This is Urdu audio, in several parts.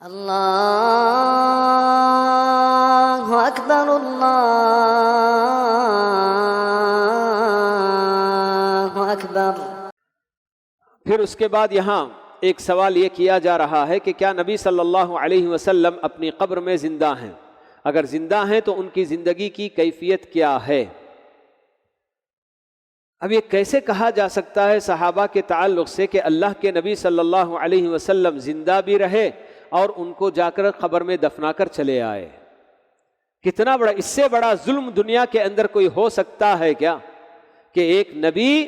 اللہ اکبر اللہ اکبر۔ پھر اس کے بعد یہاں ایک سوال یہ کیا جا رہا ہے کہ کیا نبی صلی اللہ علیہ وسلم اپنی قبر میں زندہ ہیں؟ اگر زندہ ہیں تو ان کی زندگی کی کیفیت کیا ہے؟ اب یہ کیسے کہا جا سکتا ہے صحابہ کے تعلق سے کہ اللہ کے نبی صلی اللہ علیہ وسلم زندہ بھی رہے اور ان کو جا کر قبر میں دفنا کر چلے آئے؟ کتنا بڑا، اس سے بڑا ظلم دنیا کے اندر کوئی ہو سکتا ہے کیا کہ ایک نبی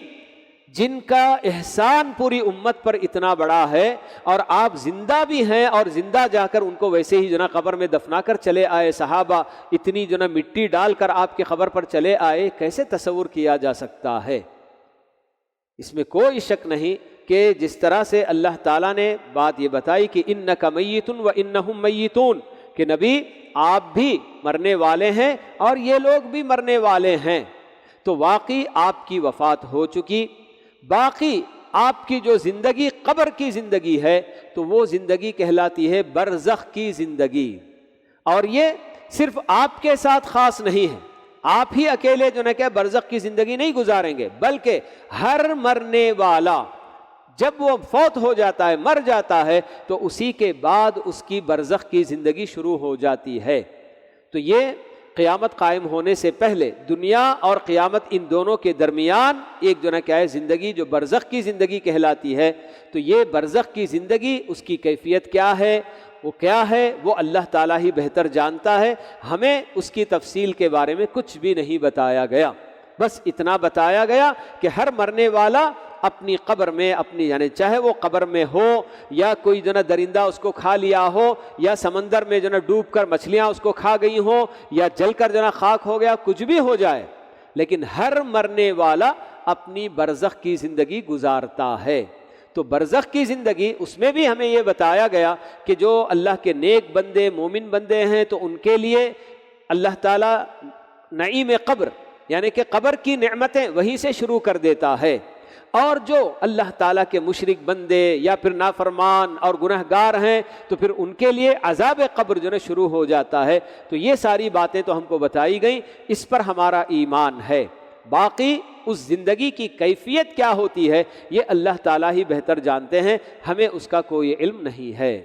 جن کا احسان پوری امت پر اتنا بڑا ہے اور آپ زندہ بھی ہیں اور زندہ جا کر ان کو ویسے ہی قبر میں دفنا کر چلے آئے، صحابہ اتنی مٹی ڈال کر آپ کی قبر پر چلے آئے، کیسے تصور کیا جا سکتا ہے؟ اس میں کوئی شک نہیں کہ جس طرح سے اللہ تعالیٰ نے بات یہ بتائی کہ انک میت و انہم میتون، کہ نبی آپ بھی مرنے والے ہیں اور یہ لوگ بھی مرنے والے ہیں، تو واقعی آپ کی وفات ہو چکی، باقی آپ کی جو زندگی قبر کی زندگی ہے تو وہ زندگی کہلاتی ہے برزخ کی زندگی، اور یہ صرف آپ کے ساتھ خاص نہیں ہے، آپ ہی اکیلے کہ برزخ کی زندگی نہیں گزاریں گے، بلکہ ہر مرنے والا جب وہ فوت ہو جاتا ہے، مر جاتا ہے، تو اسی کے بعد اس کی برزخ کی زندگی شروع ہو جاتی ہے۔ تو یہ قیامت قائم ہونے سے پہلے دنیا اور قیامت ان دونوں کے درمیان ایک کیا ہے زندگی جو برزخ کی زندگی کہلاتی ہے، تو یہ برزخ کی زندگی اس کی کیفیت کیا ہے، وہ کیا ہے، وہ اللہ تعالیٰ ہی بہتر جانتا ہے، ہمیں اس کی تفصیل کے بارے میں کچھ بھی نہیں بتایا گیا، بس اتنا بتایا گیا کہ ہر مرنے والا اپنی قبر میں اپنی چاہے وہ قبر میں ہو یا کوئی درندہ اس کو کھا لیا ہو یا سمندر میں ڈوب کر مچھلیاں اس کو کھا گئی ہوں یا جل کر خاک ہو گیا، کچھ بھی ہو جائے، لیکن ہر مرنے والا اپنی برزخ کی زندگی گزارتا ہے۔ تو برزخ کی زندگی اس میں بھی ہمیں یہ بتایا گیا کہ جو اللہ کے نیک بندے مومن بندے ہیں تو ان کے لیے اللہ تعالیٰ نعیم قبر کہ قبر کی نعمتیں وہیں سے شروع کر دیتا ہے، اور جو اللہ تعالیٰ کے مشرک بندے یا پھر نافرمان اور گنہگار ہیں تو پھر ان کے لیے عذاب قبر شروع ہو جاتا ہے۔ تو یہ ساری باتیں تو ہم کو بتائی گئیں، اس پر ہمارا ایمان ہے، باقی اس زندگی کی کیفیت کیا ہوتی ہے یہ اللہ تعالیٰ ہی بہتر جانتے ہیں، ہمیں اس کا کوئی علم نہیں ہے۔